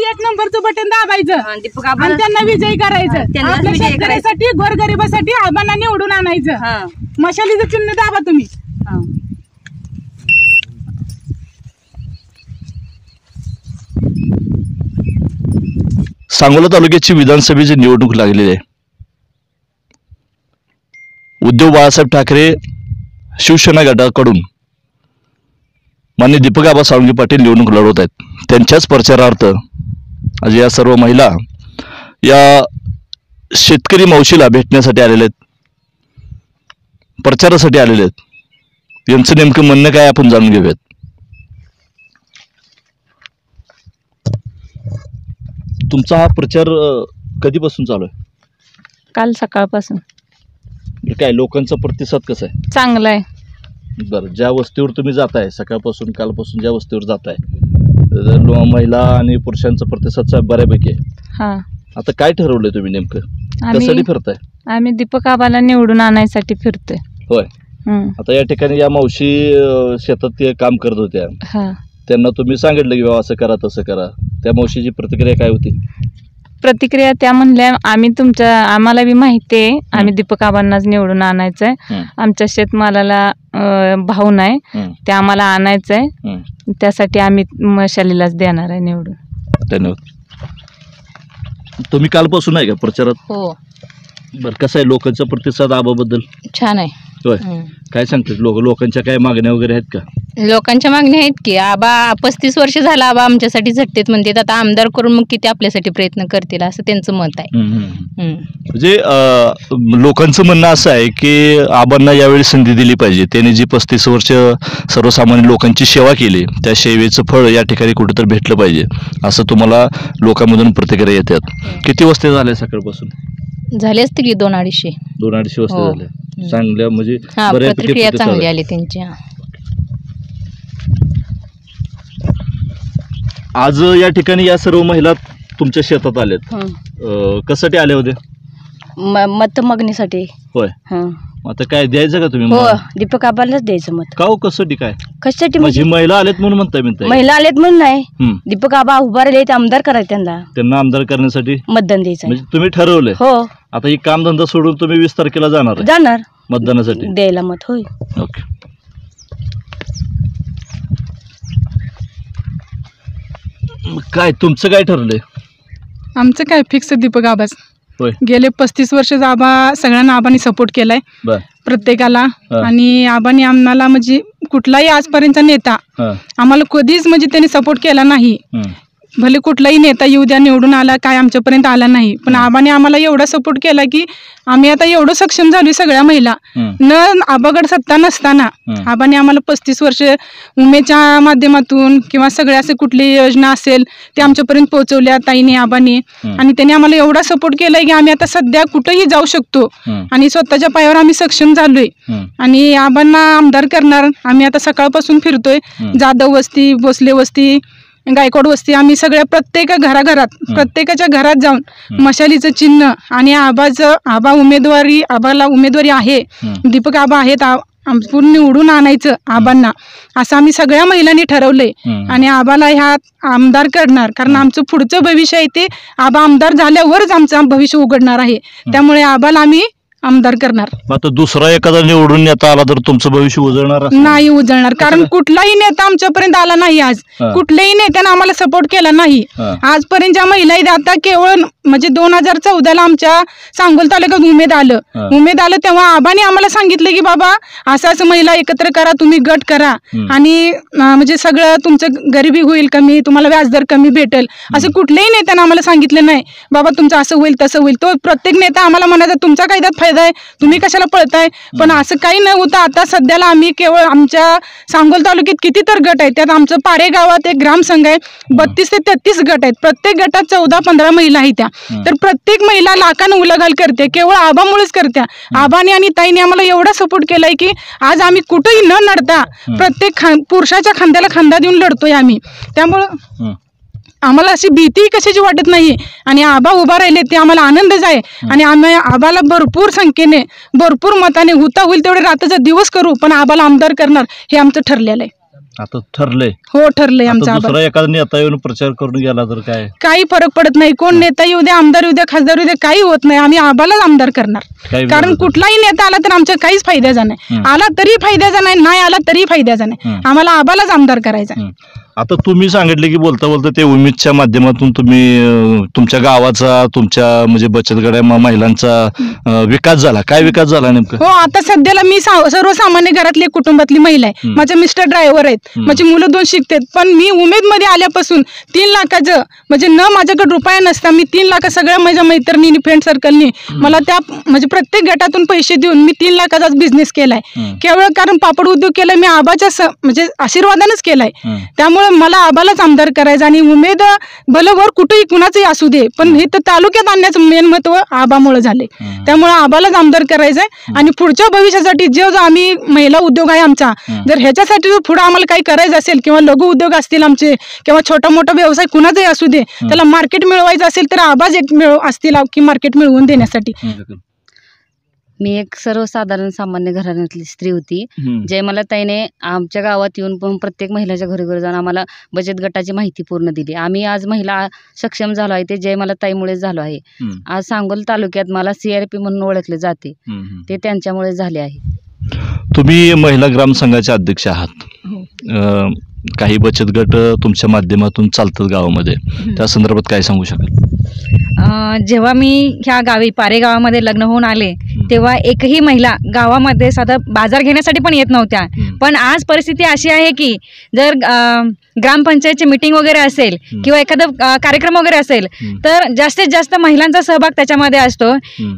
एक नंबरचं बटन दाबायचं दीपक आणि त्यांना विजयी करायचं. आपल्या शेतकऱ्यासाठी गोरगरिबासाठी आबांना निवडून आणायचं. मशालीचं चिन्ह दाबा तुम्ही. सांगोला तालुक्याची विधानसभेची निवडणूक लागलेली आहे. उद्धव बाळासाहेब ठाकरे शिवसेना गटाकडून माननीय दीपक आबा सावंगी पाटील निवडणूक लढवत आहेत. त्यांच्याच प्रचारार्थ आज या सर्व महिला या शेतकरी मावशीला भेटण्यासाठी आलेले आहेत, प्रचारासाठी आलेले आहेत. यांचं नेमकं म्हणणं काय आपण जाणून घेऊयात. तुमचा हा प्रचार कधीपासून चालू आहे? काल सकाळपासून. काय लोकांचा प्रतिसाद कसा आहे? चांगला आहे. बरं, ज्या वस्तीवर तुम्ही जाताय सकाळपासून कालपासून ज्या वस्तीवर जाताय महिला आणि पुरुषांचा प्रतिसाद बऱ्यापैकी आहे. आता काय ठरवलंय तुम्ही नेमकं कशासाठी फिरताय? आम्ही दीपक आबाला निवडून आणायसाठी फिरतोय. होय. आता या ठिकाणी या मावशी शेतात ते काम करत होत्या, त्यांना तुम्ही सांगितलं की बाबा असं करा तसं करा, त्या मावशीची प्रतिक्रिया काय होती? प्रतिक्रिया त्या म्हणल्या आम्हाला बी माहिती आहे आम्ही दीपक आबांनाच निवडून आणायचंय. आमच्या शेतमालाला भाव नाही, ते आम्हाला आणायचंय. त्यासाठी आम्ही मशालीलाच देणार आहे निवडून. धन्यवाद. तुम्ही कालपासून आहे का प्रचारात? हो. बरं, कसं आहे लोकांचा प्रतिसाद आबाबद्दल? छान आहे. होय. काय सांगतात लोकांच्या काय मागण्या वगैरे आहेत का? लोकांच्या मागण्या आहेत की आबा 35 वर्ष झाला आबा आमच्यासाठी झटतेत म्हणतात, आता आमदार करून मग किती आपल्यासाठी प्रयत्न करतील असं त्यांचं मत आहे. म्हणजे लोकांचं म्हणणं असं आहे की आबांना यावेळी संधी दिली पाहिजे. त्यांनी जी 35 वर्ष सर्वसामान्य लोकांची सेवा केली त्या सेवेचं फळ या ठिकाणी कुठेतरी भेटलं पाहिजे असं तुम्हाला लोकांमधून प्रतिक्रिया येतात. किती वस्ती झाल्या सकाळपासून? झाले असतील की 200-250. 200-250 वस्ती झाल्या. चांगल्या म्हणजे प्रतिक्रिया चांगली आली त्यांची. आज या ठिकाणी या सर्व महिला तुमच्या शेतात आल्यात, कशासाठी आल्या होत्या? मत मागणीसाठी. होय. आता काय द्यायचं का तुम्ही? हो, दीपक आबालाच द्यायचं मत. का कशासाठी? काय कशासाठी? म्हणजे महिला आलेत म्हणून म्हणताय? महिला आलेत म्हणून नाही, दीपक आबा उभा राहिले आमदार करायचे, त्यांना आमदार करण्यासाठी मतदान द्यायचं. म्हणजे तुम्ही ठरवलंय? हो. आता ही कामधंदा सोडून तुम्ही 20 तारखेला जाणार मतदानासाठी द्यायला मत. होय. ओके. काय तुमचं काय ठरलंय? आमचं काय फिक्स दीपक आबाच. गेले 35 वर्ष आबा सगळ्यांना आबांनी सपोर्ट केलाय प्रत्येकाला. आणि आबांनी आम्हाला म्हणजे कुठलाही आजपर्यंतचा नेता आम्हाला कधीच म्हणजे त्यांनी सपोर्ट केला नाही. भले कुठलाही नेता येऊ द्या निवडून आला काय आमच्यापर्यंत आला नाही, पण आबाने आम्हाला एवढा सपोर्ट केला की आम्ही आता एवढं सक्षम झालोय सगळ्या महिला. न आबागड सत्ता नसताना आबाने आम्हाला 35 वर्ष उमेच्या माध्यमातून किंवा सगळ्या असे कुठली योजना असेल ते आमच्यापर्यंत पोहोचवल्या ताईने आबाने. आणि त्यांनी आम्हाला एवढा सपोर्ट केलाय की आम्ही आता सध्या कुठेही जाऊ शकतो आणि स्वतःच्या पायावर आम्ही सक्षम झालोय. आणि आबांना आमदार करणार. आम्ही आता सकाळपासून फिरतोय, जाधव वस्ती, भोसले वस्ती, गायकवाड वस्ती, आम्ही सगळ्या प्रत्येक घराघरात प्रत्येकाच्या घरात जाऊन मशालीचं चिन्ह आणि आबाला उमेदवारी आहे, दीपक आबा आहेत, पूर्ण निवडून आणायचं आबांना असं आम्ही सगळ्या महिलांनी ठरवलंय. आणि आबाला ह्या आमदार करणार, कारण आमचं पुढचं भविष्य आहे ते आबा आमदार झाल्यावरच आमचं भविष्य उघडणार आहे. त्यामुळे आबाला आम्ही आमदार करणार. आता दुसरा एखादा निवडून नेता आला तर तुमचं भविष्य उजळणार नाही? उजळणार, कारण कुठलाही नेता आमच्यापर्यंत आला नाही. आज कुठल्याही नेत्यानं आम्हाला सपोर्ट केला नाही आजपर्यंत. ज्या महिला आहेत आता केवळ म्हणजे 2014ला आमच्या सांगोल तालुक्यात उमेद आलं तेव्हा आबाने आम्हाला सांगितलं की बाबा असं असं महिला एकत्र करा, तुम्ही गट करा आणि म्हणजे सगळं तुमचं गरिबी होईल कमी, तुम्हाला व्याजदर कमी भेटेल. असं कुठल्याही नेत्यानं आम्हाला सांगितलं नाही बाबा तुमचं असं होईल तसं होईल. तो प्रत्येक नेता आम्हाला म्हणायचा तुमचा काय त्यात फायदा आहे, तुम्ही कशाला पळताय. पण असं काही न होतं आता सध्याला आम्ही केवळ आमच्या सांगोल तालुक्यात किती तर गट आहेत, त्यात आमचं पारे गावात एक ग्रामसंघ आहे, 32 ते 33 गट आहेत. प्रत्येक गटात 14-15 महिला आहेत. तर प्रत्येक महिला लाखानं उलाढाल करते, केवळ आबामुळेच करत्या. आबाने आणि ताईने आम्हाला एवढा सपोर्ट केलाय की आज आम्ही कुठेही न लढता प्रत्येक पुरुषाच्या खांद्याला खांदा देऊन लढतोय आम्ही. त्यामुळं आम्हाला अशी भीती कशाची वाटत नाही. आणि आबा उभा राहिले ते आम्हाला आनंदच आहे. आणि आम्ही आबाला भरपूर संख्येने भरपूर मताने होता होईल तेवढे रात्रीचा दिवस करू, पण आबाला आमदार करणार हे आमचं ठरलेलं आहे. आता ठरलंय. हो ठरलंय आता आमचा दुसरा एखादा नेता येऊन प्रचार करून गेला तर काय काही फरक पडत नाही. कोण नेता येऊ द्या, आमदार येऊ द्या, खासदार येऊ द्या, काही होत नाही. आम्ही आबालाच आमदार करणार. काही कारण विरोध कुठलाही नेता आला तर आमच्या काहीच फायद्याचा नाही. आला तरी फायद्याचा नाही, नाही आला तरी फायद्याचा नाही. आम्हाला आबालाच आमदार करायचा. आता तुम्ही सांगितले की बोलता बोलता ते उमेदच्या माध्यमातून तुम्ही तुमच्या गावाचा, तुमच्या म्हणजे बचत गट महिलांचा विकास झाला. काय विकास झाला नेमका? हो आता सध्याला मी सर्वसामान्य घरातली कुटुंबातली महिला आहे. माझे मिस्टर ड्रायव्हर आहेत, माझी मुलं 2 शिकतात. पण मी उमेदमध्ये आल्यापासून 3 लाखाचं म्हणजे माझ्याकडे रुपया नसता मी 3 लाख सगळ्या माझ्या मैत्रिणींनी, फ्रेंड सर्कलनी मला त्या म्हणजे प्रत्येक गटातून पैसे देऊन मी 3 लाखाचाच बिझनेस केलाय. केवळ कारण पापड उद्योग केलाय मी आबाच्या म्हणजे आशीर्वादानेच केलाय. त्यामुळे मला आबालाच आमदार करायचं आणि उमेद भलवर कुठेही कुणाचंही असू दे, पण हे तर तालुक्यात आणण्याचं मेन महत्व आबामुळे झाले. त्यामुळे आबालाच आमदार करायचंय. आणि पुढच्या भविष्यासाठी जो आम्ही महिला उद्योग आहे आमचा, जर ह्याच्यासाठी जर पुढे आम्हाला काही करायचं असेल किंवा लघु उद्योग असतील आमचे किंवा छोटा मोठा व्यवसाय कुणाचाही असू दे, त्याला मार्केट मिळवायचं असेल तर आबाच एक असतील की मार्केट मिळवून देण्यासाठी. मी एक सर्वसाधारण सामान्य घराण्यातली स्त्री होती. जयमालाताईने आमच्या गावात येऊन पण प्रत्येक महिलाच्या घरी जाऊन आम्हाला बचत गटाची माहिती पूर्ण दिली. आम्ही आज महिला सक्षम झालो आहे ते जयमालाताईमुळेच झालो आहे. आज सांगोल तालुक्यात मला CRP म्हणून ओळखले जाते ते त्यांच्यामुळे झाले आहे. तुम्ही महिला ग्रामसंघाचे अध्यक्ष आहात. काही बचत गट तुमच्या माध्यमातून चालतात गावामध्ये, त्या संदर्भात काय सांगू शकाल? जेव्हा मी ह्या गावी पारे गावामध्ये लग्न होऊन आले तेव्हा एकही महिला गावामध्ये साधा बाजार घेण्यासाठी पण येत नव्हत्या. पण आज परिस्थिती अशी आहे की जर ग्रामपंचायतची मीटिंग वगैरे असेल किंवा एखादा कार्यक्रम वगैरे असेल तर जास्तीत जास्त महिलांचा सहभाग त्याच्यामध्ये असतो.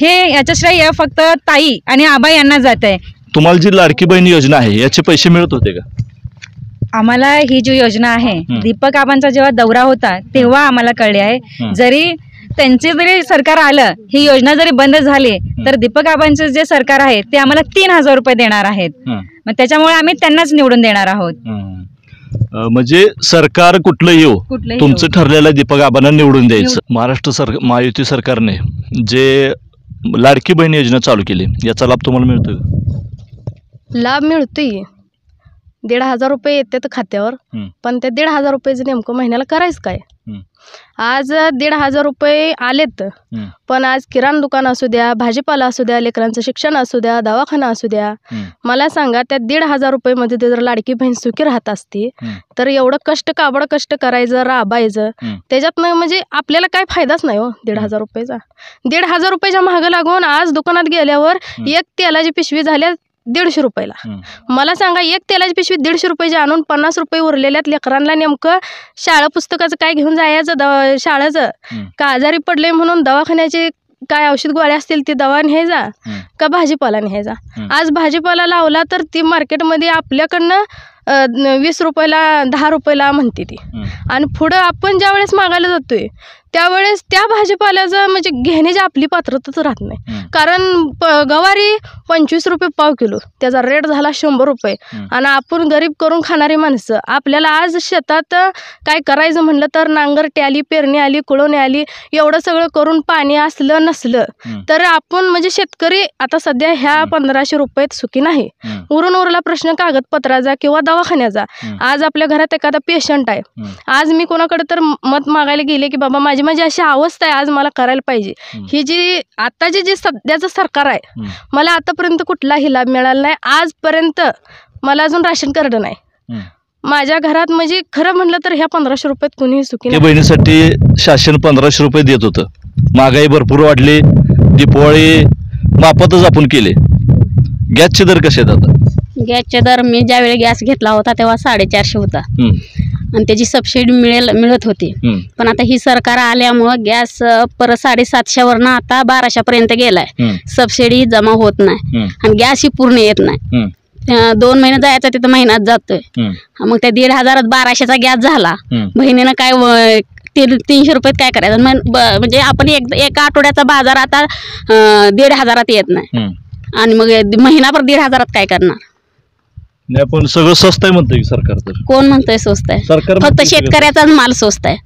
हे याचं श्रेय फक्त ताई आणि आबा यांना जात आहे. तुम्हाला जी लाडकी बहीण योजना आहे याचे पैसे मिळत होते का? आम्हाला ही जी योजना आहे दीपक आबांचा जेव्हा दौरा होता तेव्हा आम्हाला कळले आहे. जरी त्यांचे जरी सरकार आलं, ही योजना जरी बंद झाली तर दीपक आबांचे जे सरकार आहे ते आम्हाला 3,000 रुपये देणार आहेत. मग त्याच्यामुळे आम्ही त्यांनाच निवडून देणार आहोत. म्हणजे सरकार कुठलं येऊ तुमचं ठरलेलं दीपक आबांना निवडून द्यायचं. महाराष्ट्र महायुती सरकारने जे लाडकी बहीण योजना चालू केली याचा लाभ तुम्हाला मिळतोय? लाभ मिळतोय. 1,500 रुपये येतात खात्यावर. पण ते 1,500 रुपयाचं नेमकं महिन्याला करायचं काय? आज 1,500 रुपये आलेत, पण आज किराणा दुकान असू द्या, भाजीपाला असू द्या, लेकरांचं शिक्षण असू द्या, दवाखाना असू द्या, मला सांगा त्या 1,500 रुपयेमध्ये ते जर लाडकी बहीण सुखी राहत असती तर एवढं काबड कष्ट करायचं, राबायचं, त्याच्यातनं म्हणजे आपल्याला काय फायदाच नाही हो 1,500 रुपयाचा. 1,500 रुपयाच्या मागं लागून आज दुकानात गेल्यावर एक तेलाची पिशवी झाल्या 150 रुपयाला. मला सांगा एक तेलाची पिशवी 150 रुपयाची आणून 50 रुपये उरलेल्यात लेकरांना नेमकं शाळा पुस्तकाचं काय घेऊन जायचं, शाळेचं का आजारी पडले म्हणून दवाखान्याचे काय औषध गोळ्या असतील ती दवा न्यायचा का भाजीपाला न्यायचा. आज भाजीपाला लावला तर ती मार्केटमध्ये आपल्याकडनं 20 रुपयाला 10 रुपयाला म्हणते ती. आणि पुढं आपण ज्या वेळेस मागायला जातोय त्यावेळेस त्या भाजीपाल्याचं म्हणजे घेण्याची आपली पात्रताच राहत नाही. कारण गवारी 25 रुपये पाव किलो, त्याचा रेट झाला 100 रुपये. आणि आपण गरीब करून खाणारी माणसं, आपल्याला आज शेतात काय करायचं म्हणलं तर नांगरटी आली, पेरणी आली, कुळवणी आली, एवढं सगळं करून पाणी असलं नसलं तर आपण म्हणजे शेतकरी आता सध्या ह्या 1,500 रुपयात सुखी नाही. उरला प्रश्न कागदपत्राचा किंवा दवाखान्याचा. आज आपल्या घरात एखादा पेशंट आहे, आज मी कोणाकडे तर मत मागायला गेले की बाबा माझी अशी अवस्था आहे, आज मला करायला पाहिजे. ही जी आताची जे सध्याचं सरकार आहे, मला आतापर्यंत कुठलाही लाभ मिळाला नाही. आजपर्यंत मला अजून राशन कार्ड नाही माझ्या घरात. म्हणजे खरं म्हणलं तर ह्या 1,500 रुपयात कोणीही सुखी नाही. बहिणीसाठी शासन 1,500 रुपये देत होतं. महागाई भरपूर वाढली, दीपावळी मापातच आपण केले. गॅसचे दर कसे आहेत आता? गॅसचे दर मी ज्यावेळी गॅस घेतला होता तेव्हा 450 होता आणि त्याची सबसिडी मिळत होती. पण आता ही सरकार आल्यामुळं गॅस परत 750 वरनं आता 1200 पर्यंत गेलाय. सबसिडी जमा होत नाही आणि गॅस ही पूर्ण येत नाही. 2 महिने जायचा तिथं महिन्यात जातोय. मग त्या 1,500 1200चा गॅस झाला. बहिणीनं काय 300 रुपयात काय करायचं? म्हणजे आपण एका आठवड्याचा बाजार आता 1,500 येत नाही आणि मग महिनाभर 1,500 काय करणार? नाही पण सगळं स्वस्त आहे म्हणतंय सरकार. तर कोण म्हणतंय स्वस्त आहे? फक्त शेतकऱ्याचाच माल स्वस्त आहे.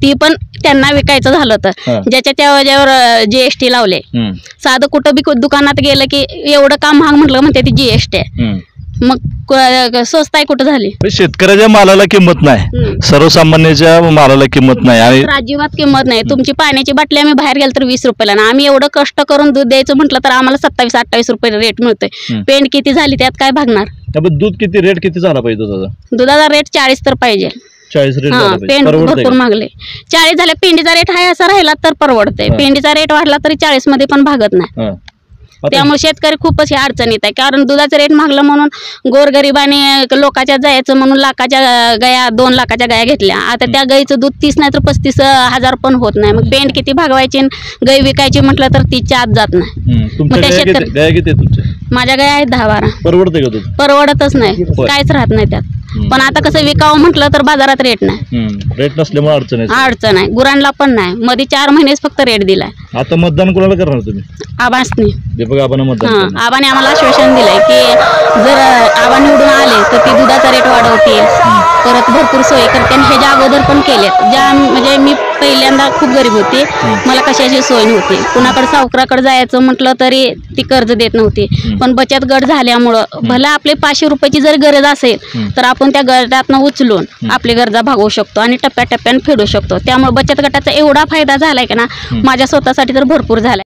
ती पण त्यांना विकायचं झालं तर ज्याच्या त्यावर GST लावले. साधं कुठं बी दुकानात गेलं की एवढं काम महाग म्हटलं म्हणते ती GST आहे. मग स्वस्ताई कुठं झाली? शेतकऱ्याच्या मालाला किंमत नाही, सर्वसामान्याच्या मालाला किंमत नाही आणि अजिबात किंमत नाही. तुमची पाण्याची बाटली आम्ही बाहेर गेलो तर 20 रुपयाला ना, आम्ही एवढं कष्ट करून दूध द्यायचं म्हटलं तर आम्हाला 27-28 रुपये रेट मिळतोय. पेंड किती झाली त्यात काय भागणार? दूध किती रेट किती झाला पाहिजे दुधाचा रेट 40 तर पाहिजे. 40 रेट पेंड भरपूर मागले. 40 झाले. पेंडीचा रेट हाय असा राहिला तर परवडतंय. पेंडीचा रेट वाढला तरी 40 मध्ये पण भागत नाही. त्यामुळे शेतकरी खूपच अडचणीत आहे. कारण दुधाचा रेट मागला म्हणून गोरगरिबाने लोकांच्या जायचं म्हणून लाखाच्या गाया 2 लाखाच्या गाया घेतल्या. आता त्या गाईचं दूध 30 नाही तर 35,000 पण होत नाही. मग पेंड किती भागवायची गाय विकायची म्हटलं तर 30च्या आत जात नाही. मग त्या शेतकरी माझ्या गाय आहेत 10-12. परवडते का दूध? परवडतच नाही, काहीच राहत नाही त्यात. पण आता कसं विकावं म्हटलं तर बाजारात रेट नाही. रेट नसल्यामुळे अडचण आहे. गुरांना पण नाही. मध्ये 4 महिनेच फक्त रेट दिलाय. आता मतदान कोणाला करणार तुम्ही? आबांनी. दीपक आबांना मतदान. आबाने आम्हाला आश्वासन दिलंय की जर आबा निवडून आले तर ती दुधाचा रेट वाढवतील, परत भरपूर सोयी करते. आणि ह्याच्या अगोदर पण केलेत. ज्या म्हणजे मी पहिल्यांदा खूप गरीब होते, मला कशाची सोय नव्हती. कुणाकडे सावकाराकडे जायचं म्हटलं तरी ती कर्ज देत नव्हती. पण बचत गट झाल्यामुळं भला आपले 500 रुपयाची जर गरज असेल तर आपण त्या गटातनं उचलून आपली गरजा भागवू शकतो आणि टप्प्याटप्प्याने फेडू शकतो. त्यामुळे बचत गटाचा एवढा फायदा झालाय की ना, माझ्या स्वतःसाठी तर भरपूर झालाय.